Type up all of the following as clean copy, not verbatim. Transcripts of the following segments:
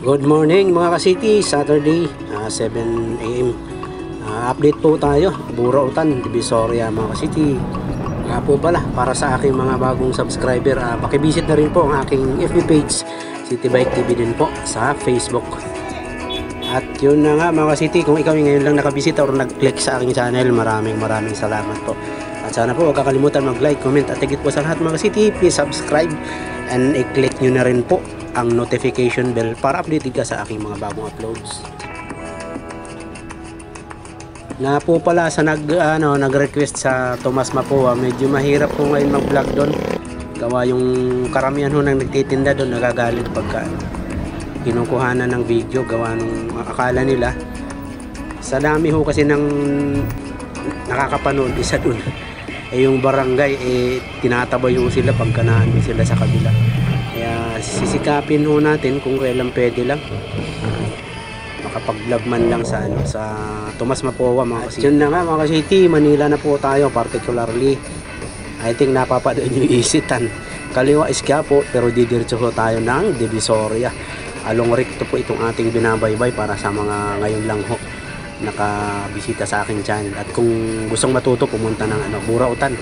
Good morning mga ka-city, Saturday 7 AM. Update po tayo, Burautan, Divisoria mga ka-city. Po pala, para sa aking mga bagong subscriber, pakivisit na rin po ang aking FB page, City Bike TV din po sa Facebook. At yun na nga mga ka-city, kung ikaw ngayon lang nakabisita or nag-click sa aking channel, maraming salamat po. At sana po huwag kakalimutan mag-like, comment at higit po sa lahat mga ka-city, please subscribe and i-click nyo na rin po ang notification bell para updated ka sa aking mga bagong uploads. Na po pala sa nag-request sa Tomas Mapua, medyo mahirap po ngayon mag-vlog doon. Gawa yung karamihan ho nang nagtitinda doon, nagagalit pagka kinukuhanan ng video, gawa nung akala nila sa dami ho kasi ng nakakapanood isa doon. Yung barangay tinatabay ho sila pagka naano sila sa kabila. Kaya sisikapin ho natin kung kailan pwede lang makapag-vlog man lang sa Tomas Mapua mga ka-city. Yun na nga mga ka-city, Manila na po tayo, particularly I think napapadoon yung Isitan. Kaliwa is Quiapo, pero didiretso ho tayo ng Divisoria. Along recto po itong ating binabaybay para sa mga ngayon lang ho nakabisita sa aking channel. At kung gustong matuto, pumunta ng Burautan.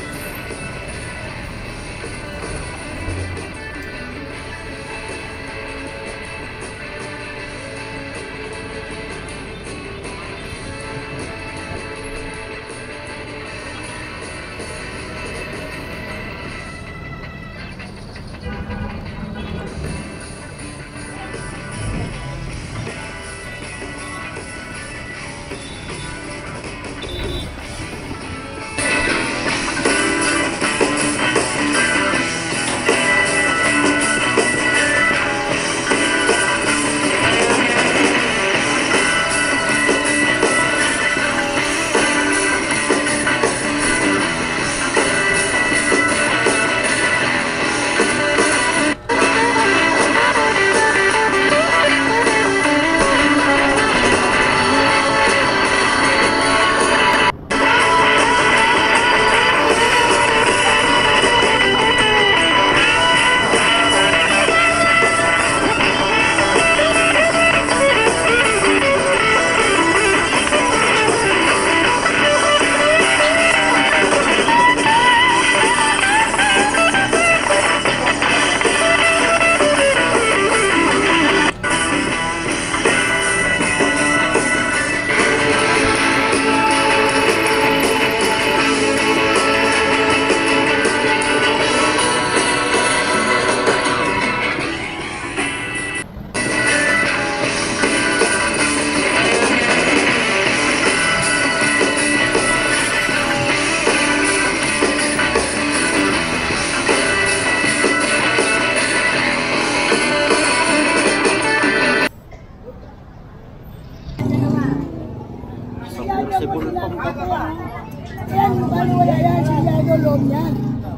Yan, paano wala yan? Sigado loob yan.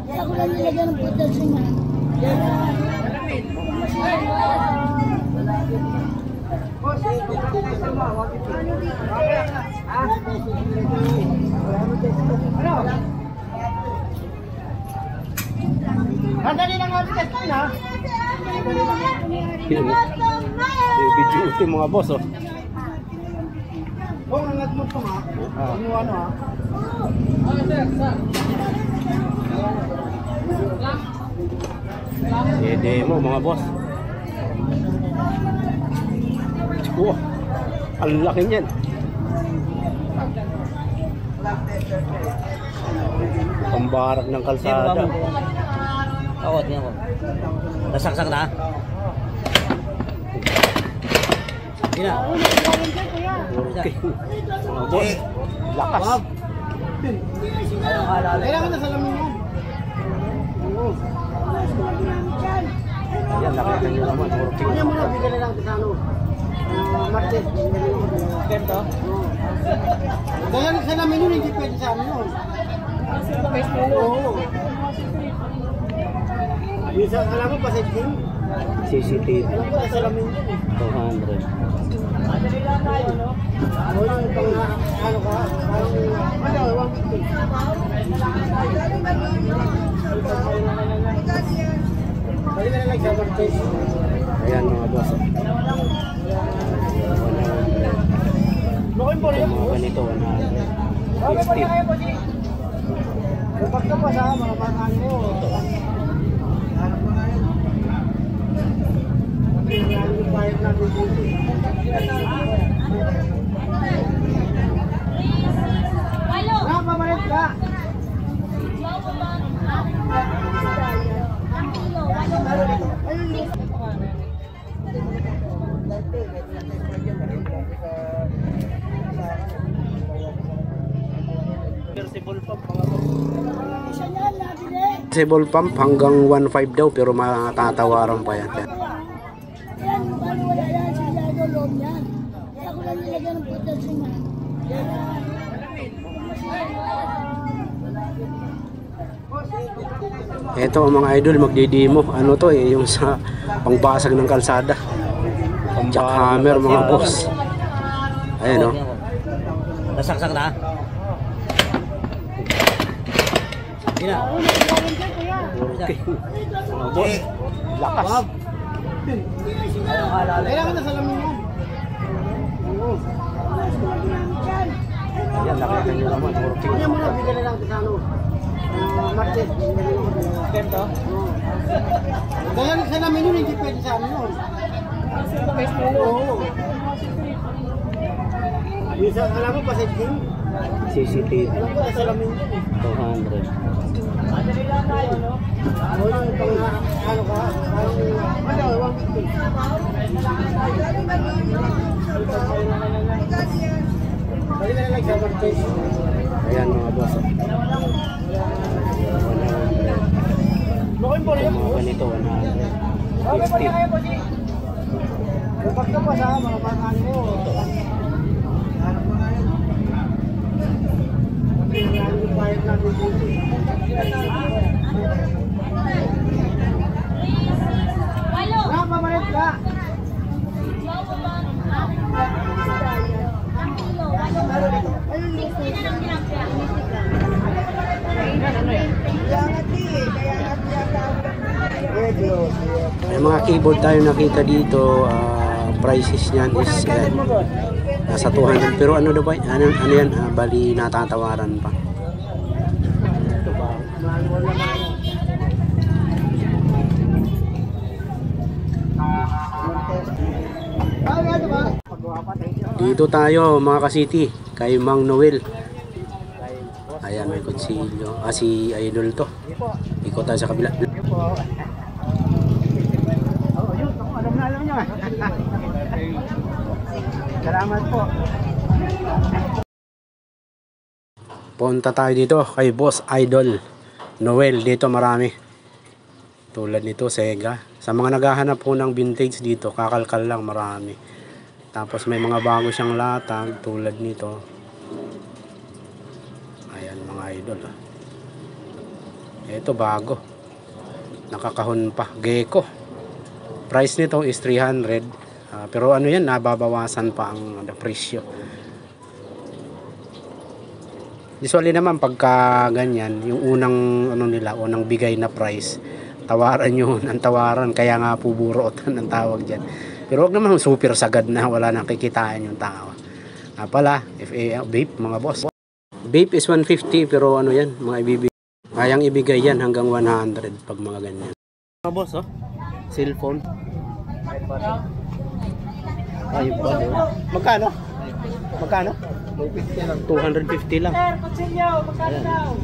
Kaya ako lang nilagyan ng protection yan. Madali lang ang test na. Video ultim mga boss oh. Kung nangat mo pa nga, ano ha? Demo mga boss. Wow, ang laki niyan. Pambarak ng kalsada. Oo, tingnan ko. Nasaksak na? Hindi na. Okay. Mga boss, lakas. Kailangan na salamin mo. Ayan, nakita nyo naman. Ano mo na, bigyan na lang sa ano? Martes. Ganito? Kaya sa salamin yun, hindi pwede sa amin yun. Oo. Minsan, alam mo, pasig din. CCTV Alam ko, sa salamin yun eh. 200. Madali lang tayo, no? O yung pang, ano ka, parang, ano, 150. Bali na lang sa Martes. Ayan mga boss. Bukas ka pa sa mga pangalan mo. Pamalit ka. Reversible pump hanggang 1.5 daw pero matatawaran pa yan. Yan, paano wala yan, sigurado loob niyan. Kaya ako lang nilagyan ng protection na. Ito ang mga idol magdidemo. Ano to yung sa pangbasag ng kalsada. Jackhammer mga boss. Ayan o. Nasaksak na. Hindi na. Okay. Boss. Lakas. Kailangan na salamin mo. Yan, nakita nyo naman. Kanya mo na, bigyan na lang sa ano. Martes. Stem to? Kaya sa namin yun, hindi pwede sa amin yun. Oo. Minsan, alam mo, pasig din. CCTV. Alam ko, sa namin yun. 200. Oo, yung pang, ano ka, parang, 150. Bali na lang sa Martes. Ayan mga boss. Bukin po rin. Mga ganito 150. Bukas ka pa sa mga pangalan mo. Pamalit ka. May mga keyboard tayo nakita dito. Prices niyan is nasa 200 pero ano daw ba? Ano yan? Bali natatawaran pa. Dito tayo mga ka-city kay Mang Noel. Ayan, may kutsilyo. Si Idol to. Ikot tayo sa kabila. Alam niyo. Salamat po. Punta tayo dito kay Boss Idol Noel. Dito marami. Tulad nito, Sega. Sa mga naghahanap po ng vintage dito, kakalkal lang marami. Tapos may mga bago siyang latag tulad nito. Ayan mga idol. Ito bago. Nakakahon pa. Gecko. Price nito is 300. Pero ano yan, nababawasan pa ang presyo. Usually naman pagka ganyan, yung unang ano nila, unang bigay na price, tawaran yun, ang tawaran. Kaya nga po burotan ang tawag dyan. Pero wag naman super sagad na wala nang kikitain yung tao. Pala, vape mga boss. Vape is 150 pero ano yan, mga ibibigay. Kayang ibigay yan hanggang 100 pag mga ganyan. Mga boss, oh. Cellphone. Ayun pa. Magkano? Magkano? 250 lang. Sir, kutsilyo, magkano daw?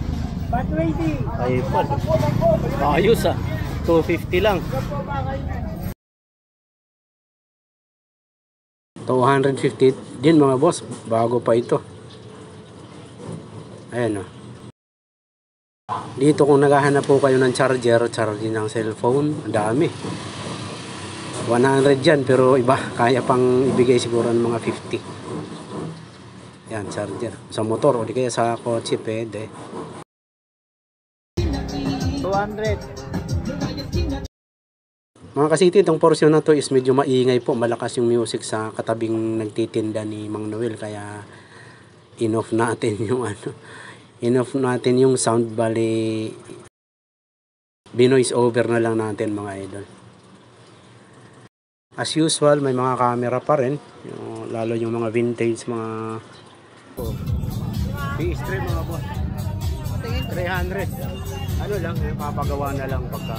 120. Ayun pa. Ayos ah. 250 lang. 250 din mga boss, bago pa ito. Ayan o. Dito kung naghahanap po kayo ng charger ng cellphone, ang dami. 100 dyan, pero iba, kaya pang ibigay siguro ng mga 50. Yan, charger. Sa motor, o di kaya sa kotse, pwede. 200. Mga kasiti, itong portion na to is medyo maingay po. Malakas yung music sa katabing nagtitinda ni Mang Noel. Kaya in-off natin yung in-off natin yung sound. Bali binoise over na lang natin mga idol. As usual, may mga camera pa rin. Lalo yung mga vintage, mga B-strip mga boss. 300. Ano lang, papagawa na lang pagka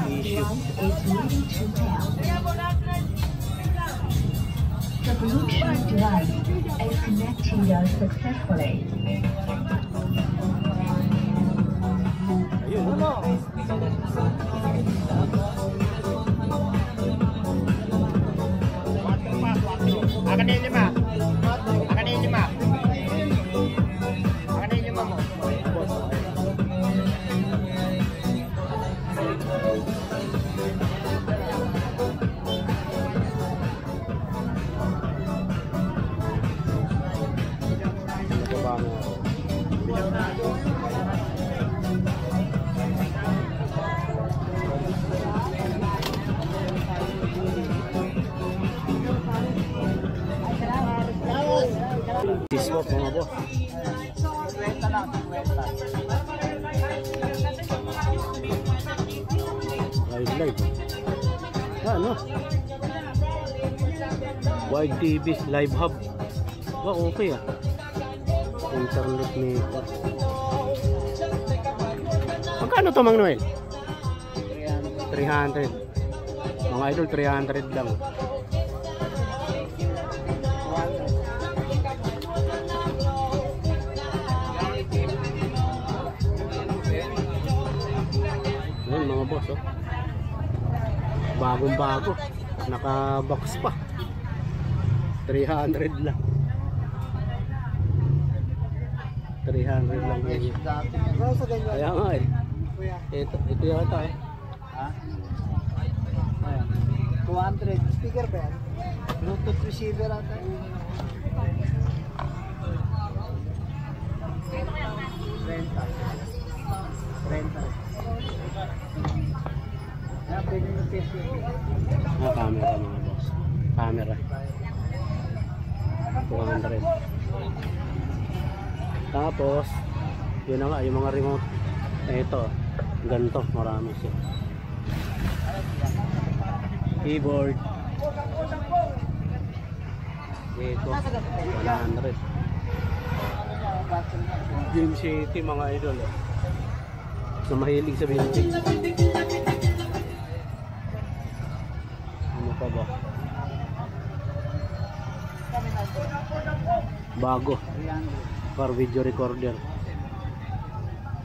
issue. The Bluetooth device is connected successfully. Ayun, ano? Akan na yung lima. Akan na yung lima. Akan na yung lima mo. Nagaba mo. Diswap mga boss. Live. Ano? Wide TV, live hub. Okay ah. Internet meter. Magkano to Mang Noel? 300. Mga idol, 300 lang. Yun mga boss, oh. Bagong bago. Naka-box pa. 300 lang. 300 lang yun. Kaya nga eh. Ito yata eh. Ha? 200. Speaker ba yan? Bluetooth receiver ata. 30. Camera mga boss. Camera. 200. Tapos, yun na nga, yung mga remote. Ito, ganito, marami siya. Keyboard. Ito, 100. Game City mga idol. So mahilig sa vintage. Ano pa ba? Bago. Car video recorder.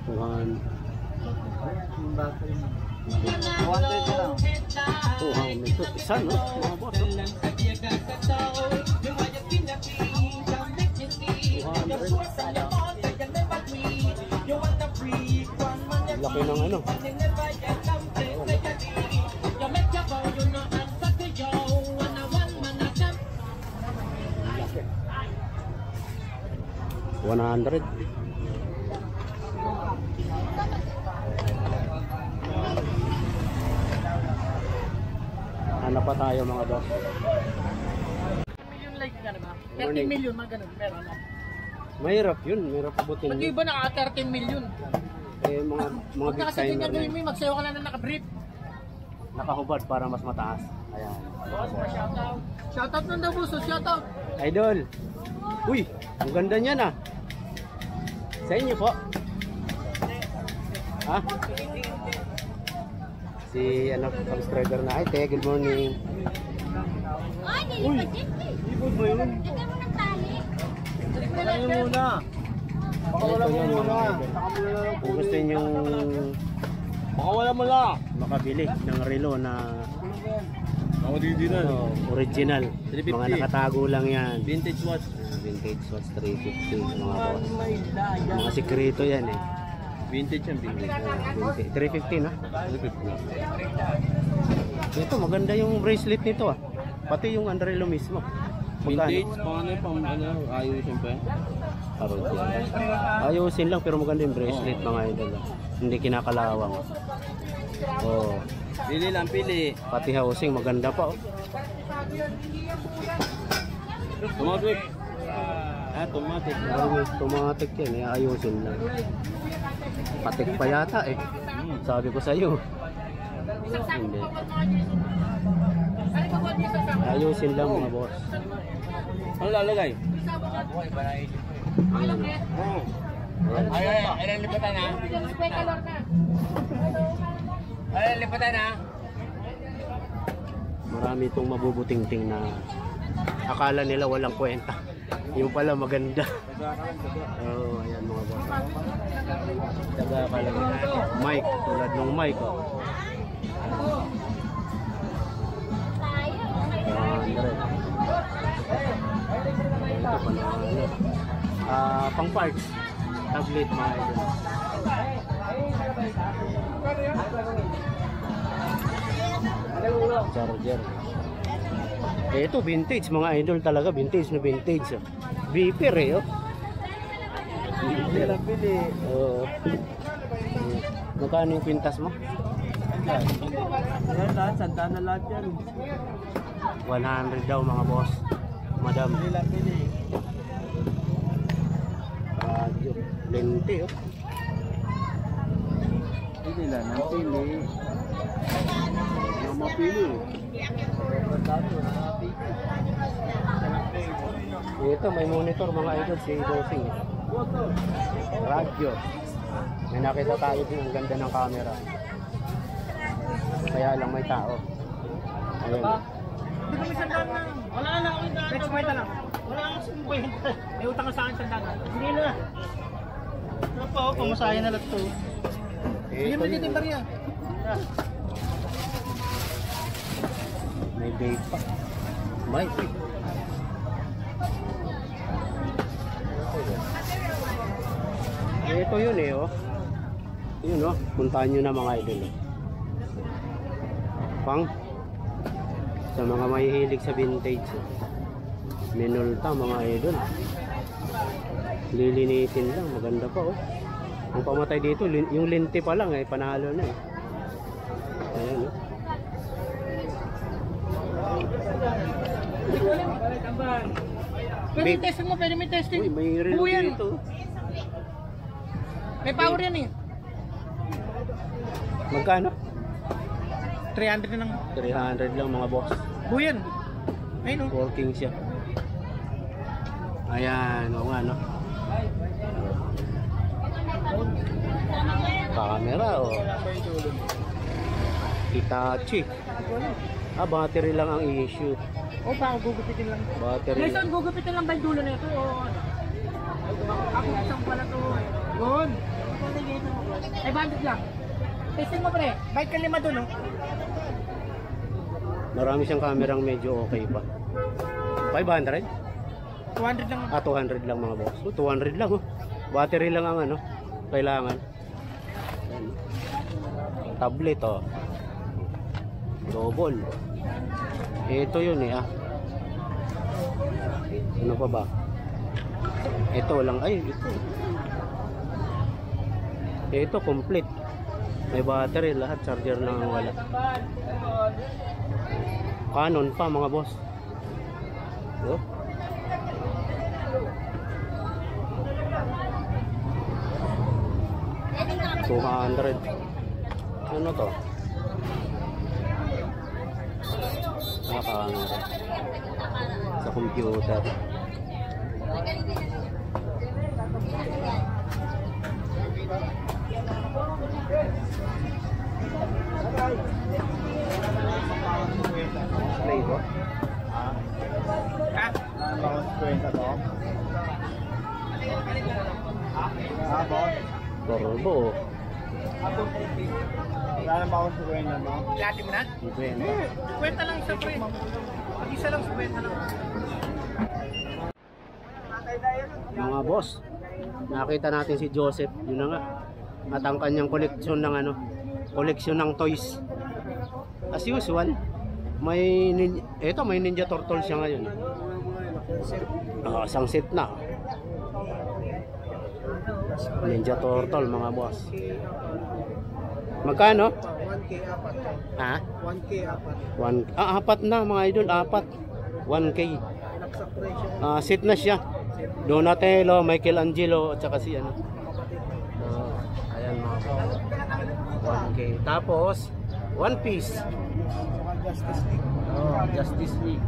200. 200. Ito, isa no? Mga boss. 200. Laki ng ano. Laki. 100. Ano pa tayo mga boss? Million like ka na ba? 13 million mga ganun. Meron na. Mahirap yun, mahirap abutin Pag yun. iba naka 13 million. Eh mga Pag big naka 17 timer na na gawin yun. mo, magsayo ka lang na naka-brief. Nakahubad para mas mataas. Ayan. Shoutout. Shoutout ng Dabuso, shoutout. Idol! Uy! Ang ganda niyan ah! Sa inyo po? Ha? Si ano, subscriber na. Ay, te, good morning. Uy! Ibod ba yun? Ayun muna. Baka wala mo muna. Kung gusto nyo Baka wala mo lang. makabili ng relo na Original. original. 350. Mga nakatago lang yan. Vintage watch. Vintage watch 350 mga boss. Mga sikreto yan eh. Vintage yan, vintage. 350 na? 350. Ito maganda yung bracelet nito ah. Pati yung Andrelo mismo. Vintage, paano pang ano, ayusin pa yan? Ayusin lang pero maganda yung bracelet mga idol ah. Hindi kinakalawang. Oh, Pili lang, pili. pati housing maganda pa oh. Automatic. Automatic. Automatic yan, eh, ayusin lang. Patik pa yata eh. Sabi ko sa iyo. Hindi. Ayusin lang mga boss. Ano lalagay? Ilan lipatan na? Ilan lipatan na? Marami itong mabubuting-ting na akala nila walang kwenta. Yung pala maganda. Oh, ayan mga boss. Taga pala Mike, tulad ng Mike. Oh. Ito pa na pang parts. Tablet mga idol. Charger. Ito vintage mga idol talaga, vintage na vintage. Oh. Beeper eh oh. Beeper ang pili. Oo. Magkano yung pintas mo? Ayan lahat, sandaan na lahat yan. 100 daw mga boss. Madam. Radio. Lente oh. Pili lang, ang pili. Yung mapili. Ito may monitor mga idol si Dosing. Radio. May nakita tayo din ang ganda ng camera. Kaya lang may tao. Ayun. Hindi kami sandaan na. Wala na ako yung daan. Next point na lang. Wala akong sumpuhin. May utang ka sa akin sandaan. Hindi na. Ano pa ako, pumasaya na lang ito. Hindi mo dito yung barya. May vape pa. May vape. Ito yun eh oh. Yun oh. Puntahan nyo na mga idol oh. Pang sa mga mahihilig sa vintage oh. Minulta mga idol. Lilinitin lang. Maganda pa oh. Ang pamatay dito yung lente pa lang eh. Panalo na eh. Ayan oh. Pwede testing mo, pwede may testing. Uy, may relo Oo yan. dito. May power yan eh. Magkano? 300 na lang. 300 lang mga boss. Buyan. Ayun o. Working siya. Ayan, o nga no. Camera o. Hitachi. Battery lang ang issue. O baka gugupitin lang. Battery Guys, lang. gugupitin lang ba yung dulo na ito? O ako isang pala ito. Yun. Ay, bandit lang. Testing mo pre. Bike ka 5 dun o. Marami siyang kamerang medyo okay pa. 500? 200 lang. 200 lang mga boss. 200 lang oh. Battery lang ang ano, kailangan. Ayan. Tablet oh. Double. Ito yun eh ah. Ano pa ba? Ito lang. Ay, ito. Ito complete. May battery lahat. Charger lang ang wala. Canon pa mga boss. Oh. $200. Ano to? Camera sa computer. Play ko. Turbo. Lati mo na? Ibenta. Kwenta lang isa pre. Isa lang, kwenta lang. Mga boss, nakita natin si Joseph, yun na nga. At ang kanyang koleksyon ng ano, koleksyon ng toys. As usual, may Ninja Turtle siya ngayon. Isang set na. Ninja Turtle mga boss. Magkano? 1K apat. Ha? 1K apat. Apat na mga idol, apat. 1K. Naksak presyo. Set na siya. Donatello, Michelangelo, at saka si ano. Ayan mga boss. 1K. Tapos, One Piece. Justice League. Justice League.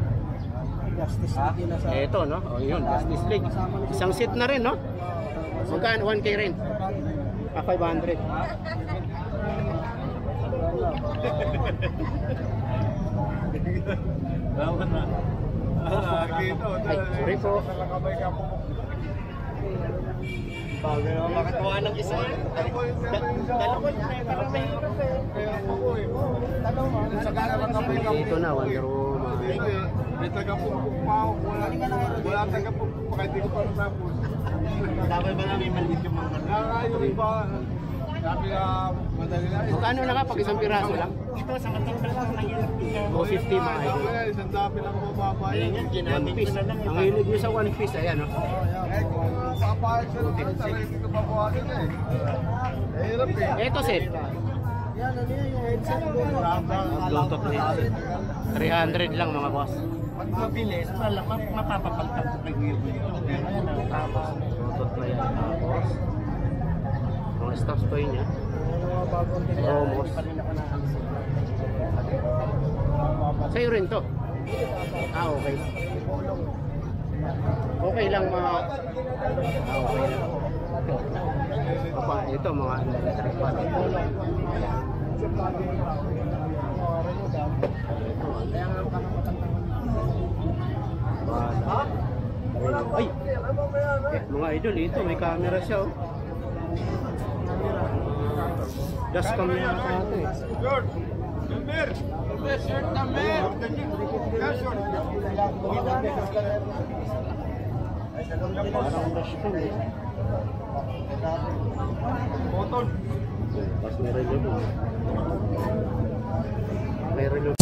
Justice League yun na sa... Ito, no? O yun, Justice League. Isang set na rin, no? Magkano? 1K rin. 500. Salamat na. Ay, sorry po. Bagay naman makatuwa ng isa eh. Dalawa yun eh, parang mahirap eh. Dito na, Wonder Woman. May taga-pupukpaw, wala taga-pupukpaw, kahit di ko pa natapos. Dapat ba namin maliit yung mga Nakakayo iba, sabi na madali na. Magkano na nga pag isang piraso lang? Ito, sa matanggal lang mahirap din. 250 mga idol. Isang dami lang mababa yan. One piece. Ang hilig nyo sa one piece, ayan, no? Eh, kung papayag siya naman, sarili ko babawasan eh. Hirap eh. Ito, set. Yan, ano yan, yung headset mo. Bluetooth na 300 lang, mga boss. Pag mabilis, mapapapaltag sa pag-iwi. Ayan, ang tama. Bluetooth na yan, mga boss. Mga stuff toy niya. Mga bagong Promos. pa rin ako nakalis. Sa'yo rin to. Ah, okay. Okay lang mga... Ah, okay lang. Ito mga electric fan. Ay! Mga idol, ito may camera siya oh. Dashcam niya ata ito eh. George! Gilbert! Shirt number! Casual! Parang dashcam eh. Button! Tapos may relo doon. May relo